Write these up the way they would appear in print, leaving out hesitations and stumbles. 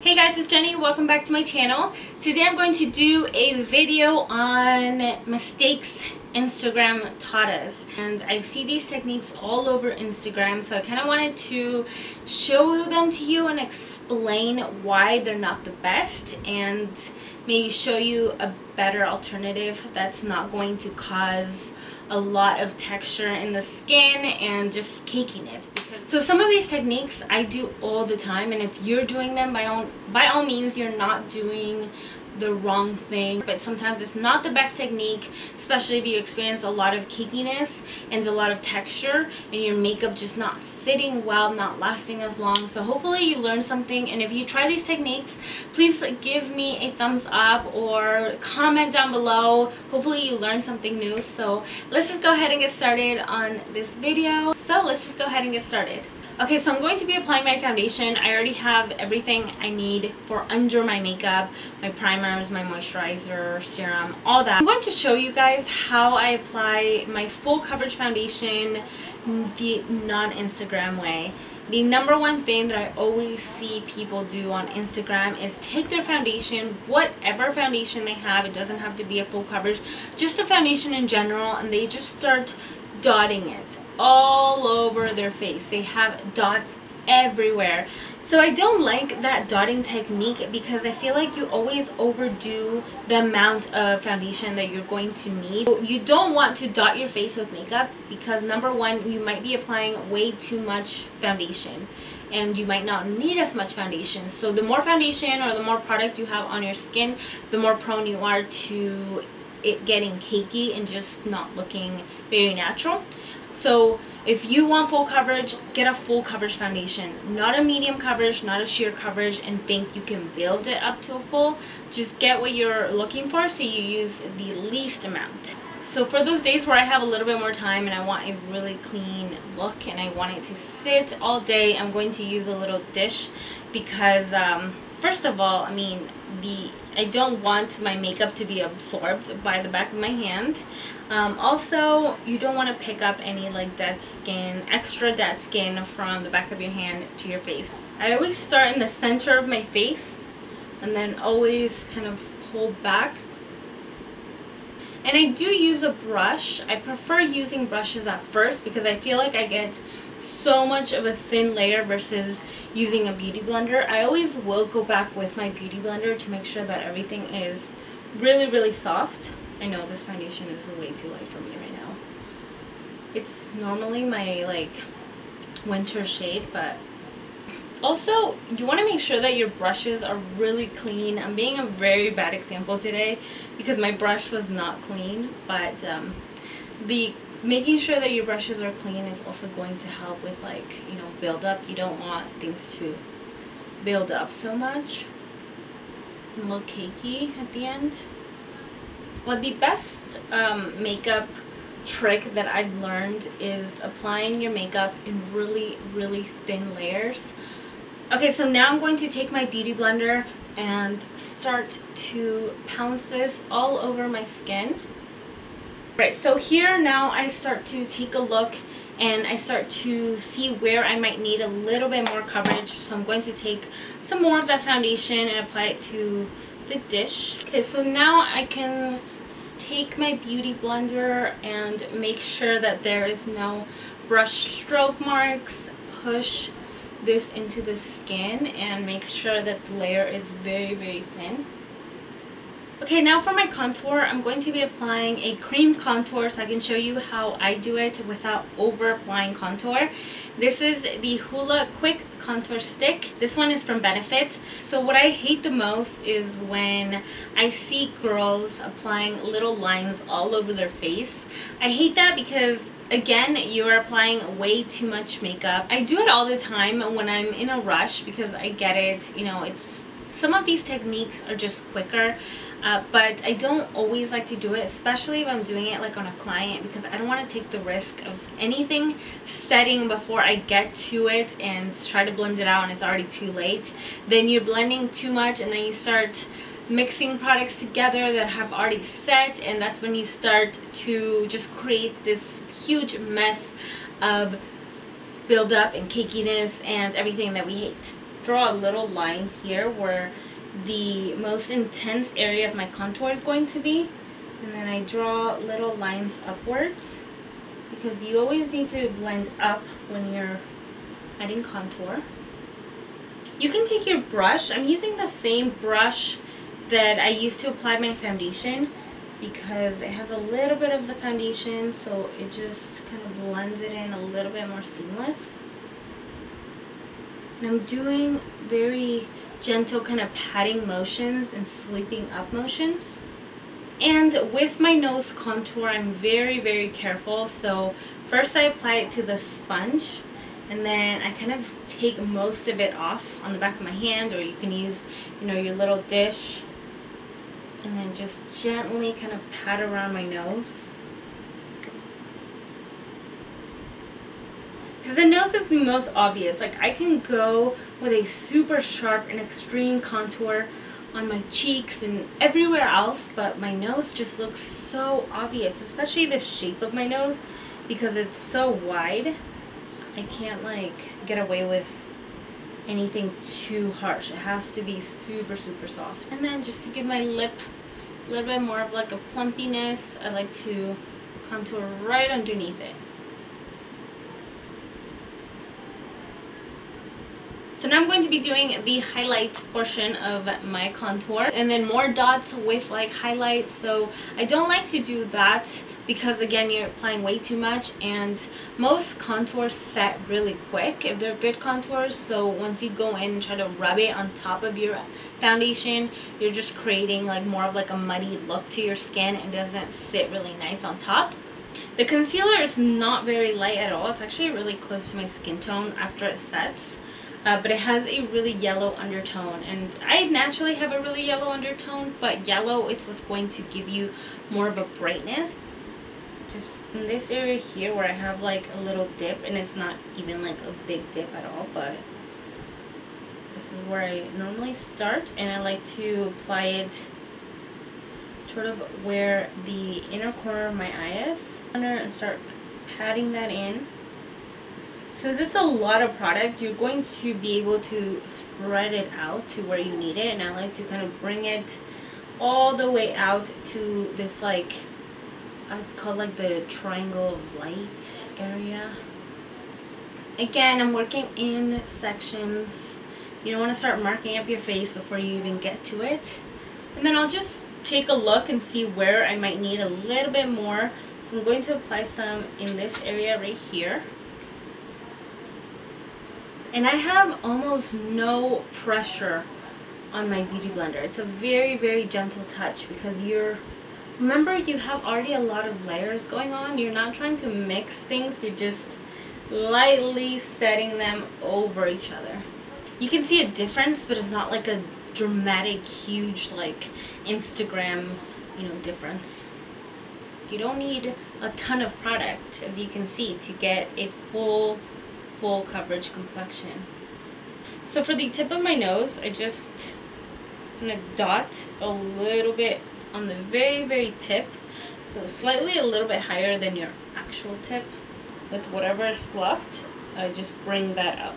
Hey guys, it's Jenny. Welcome back to my channel. Today I'm going to do a video on mistakes Instagram taught us. And I see these techniques all over Instagram, so I kind of wanted to show them to you and explain why they're not the best and maybe show you a better alternative that's not going to cause a lot of texture in the skin and just cakiness. So some of these techniques I do all the time, and if you're doing them, by all means, you're not doing the wrong thing. But sometimes it's not the best technique, especially if you experience a lot of cakiness and a lot of texture and your makeup just not sitting well, not lasting as long. So hopefully you learn something, and if you try these techniques, please give me a thumbs up or comment down below. Hopefully you learned something new. So let's just go ahead and get started on this video. Okay, so I'm going to be applying my foundation. I already have everything I need for under my makeup, my primers, my moisturizer, serum, all that. I'm going to show you guys how I apply my full coverage foundation the non-Instagram way. The number one thing that I always see people do on Instagram is take their foundation, whatever foundation they have, it doesn't have to be a full coverage, just a foundation in general, and they just start dotting it all over their face. They have dots everywhere. So I don't like that dotting technique because I feel like you always overdo the amount of foundation that you're going to need. You don't want to dot your face with makeup because number one, you might be applying way too much foundation and you might not need as much foundation. So the more foundation or the more product you have on your skin, the more prone you are to it getting cakey and just not looking very natural. So if you want full coverage, get a full coverage foundation, not a medium coverage, not a sheer coverage, and think you can build it up to a full. Just get what you're looking for, so you use the least amount. So for those days where I have a little bit more time and I want a really clean look and I want it to sit all day, I'm going to use a little dish because first of all, I don't want my makeup to be absorbed by the back of my hand. Also, you don't want to pick up any like dead skin, extra dead skin from the back of your hand to your face. I always start in the center of my face and then always kind of pull back. And I do use a brush. I prefer using brushes at first because I feel like I get so much of a thin layer versus using a beauty blender. I always will go back with my beauty blender to make sure that everything is really soft. I know this foundation is way too light for me right now. It's normally my like winter shade, but also you want to make sure that your brushes are really clean. I'm being a very bad example today because my brush was not clean, but making sure that your brushes are clean is also going to help with build up. You don't want things to build up so much and look cakey at the end. Well, the best makeup trick that I've learned is applying your makeup in really thin layers. Okay, so now I'm going to take my beauty blender and start to pounce this all over my skin. Right, so here now I start to take a look and I start to see where I might need a little bit more coverage. So I'm going to take some more of that foundation and apply it to the dish. Okay, so now I can take my beauty blender and make sure that there is no brush stroke marks. Push this into the skin and make sure that the layer is very thin. Okay, now for my contour, I'm going to be applying a cream contour so I can show you how I do it without over applying contour. This is the Hoola Quick Contour Stick. This one is from Benefit. So what I hate the most is when I see girls applying little lines all over their face. I hate that because again, you're applying way too much makeup. I do it all the time when I'm in a rush because I get it, some of these techniques are just quicker, but I don't always like to do it, especially if I'm doing it like on a client, because I don't want to take the risk of anything setting before I get to it and try to blend it out and it's already too late. Then you're blending too much and then you start mixing products together that have already set, and that's when you start to just create this huge mess of buildup and cakiness and everything that we hate. draw a little line here where the most intense area of my contour is going to be. And then I draw little lines upwards, because you always need to blend up when you're adding contour. You can take your brush. I'm using the same brush that I used to apply my foundation, because it has a little bit of the foundation, so it just kind of blends it in a little bit more seamless. And I'm doing very gentle kind of patting motions and sweeping up motions. And with my nose contour, I'm very, very careful. So first I apply it to the sponge, and then I kind of take most of it off on the back of my hand, or you can use, your little dish, and then just gently kind of pat around my nose. Because the nose is the most obvious. Like, I can go with a super sharp and extreme contour on my cheeks and everywhere else, but my nose just looks so obvious, especially the shape of my nose, because it's so wide. I can't get away with anything too harsh. It has to be super, super soft. And then just to give my lip a little bit more of a plumpiness, I like to contour right underneath it. So now I'm going to be doing the highlight portion of my contour, and then more dots with highlights. So I don't like to do that, because again, you're applying way too much, and most contours set really quick if they're good contours. So once you go in and try to rub it on top of your foundation, you're just creating more of a muddy look to your skin. It doesn't sit really nice on top. The concealer is not very light at all. It's actually really close to my skin tone after it sets. But it has a really yellow undertone, and I naturally have a really yellow undertone, but yellow is what's going to give you more of a brightness. Just in this area here where I have a little dip, and it's not even a big dip at all, but this is where I normally start, and I like to apply it sort of where the inner corner of my eye is, and start patting that in. Since it's a lot of product, you're going to be able to spread it out to where you need it, and I like to kind of bring it all the way out to this it's called the triangle of light area. Again, I'm working in sections. You don't want to start marking up your face before you even get to it. And then I'll just take a look and see where I might need a little bit more. So I'm going to apply some in this area right here. And I have almost no pressure on my beauty blender. It's a very, very gentle touch, because remember, you have already a lot of layers going on. You're not trying to mix things. You're just lightly setting them over each other. You can see a difference, but it's not a dramatic, huge, Instagram, difference. You don't need a ton of product, as you can see, to get a full coverage complexion. So for the tip of my nose, I just kind of dot a little bit on the very, very tip, so slightly a little bit higher than your actual tip. With whatever is left, I just bring that up.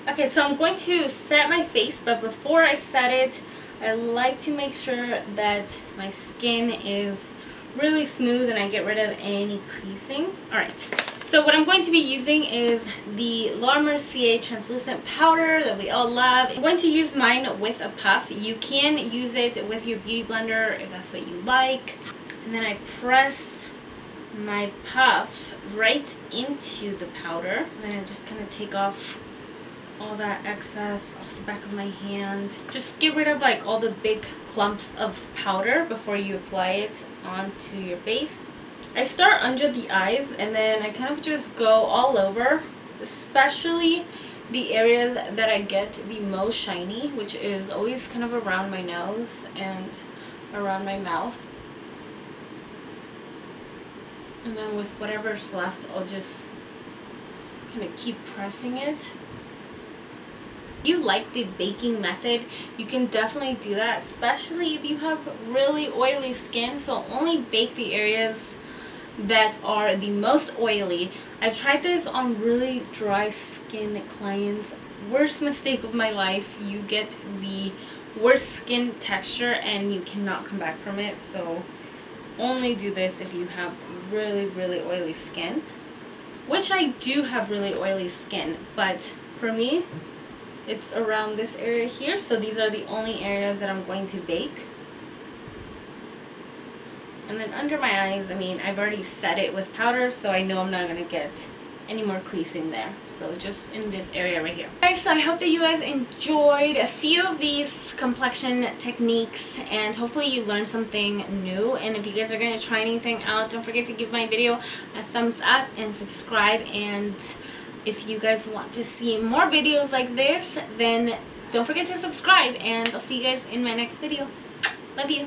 Okay, so I'm going to set my face, but before I set it, I like to make sure that my skin is really smooth and I get rid of any creasing. Alright, so what I'm going to be using is the Laura Mercier translucent powder that we all love. I'm going to use mine with a puff. You can use it with your beauty blender if that's what you like. And then I press my puff right into the powder, and then I just kind of take off all that excess off the back of my hand. Just get rid of all the big clumps of powder before you apply it onto your face. I start under the eyes, and then I kind of just go all over, especially the areas that I get the most shiny, which is always kind of around my nose and around my mouth. And then with whatever's left, I'll just kind of keep pressing it. If you like the baking method, you can definitely do that, especially if you have really oily skin. So only bake the areas that are the most oily. I've tried this on really dry skin clients worst mistake of my life. You get the worst skin texture and you cannot come back from it. So only do this if you have really, really oily skin, which I do have really oily skin, but for me it's around this area here. So these are the only areas that I'm going to bake. And then under my eyes, I mean, I've already set it with powder, so I know I'm not going to get any more creasing there. So just in this area right here. Guys, so I hope that you guys enjoyed a few of these complexion techniques, and hopefully you learned something new. And if you guys are going to try anything out, don't forget to give my video a thumbs up and subscribe. And if you guys want to see more videos like this, then don't forget to subscribe, and I'll see you guys in my next video. Love you.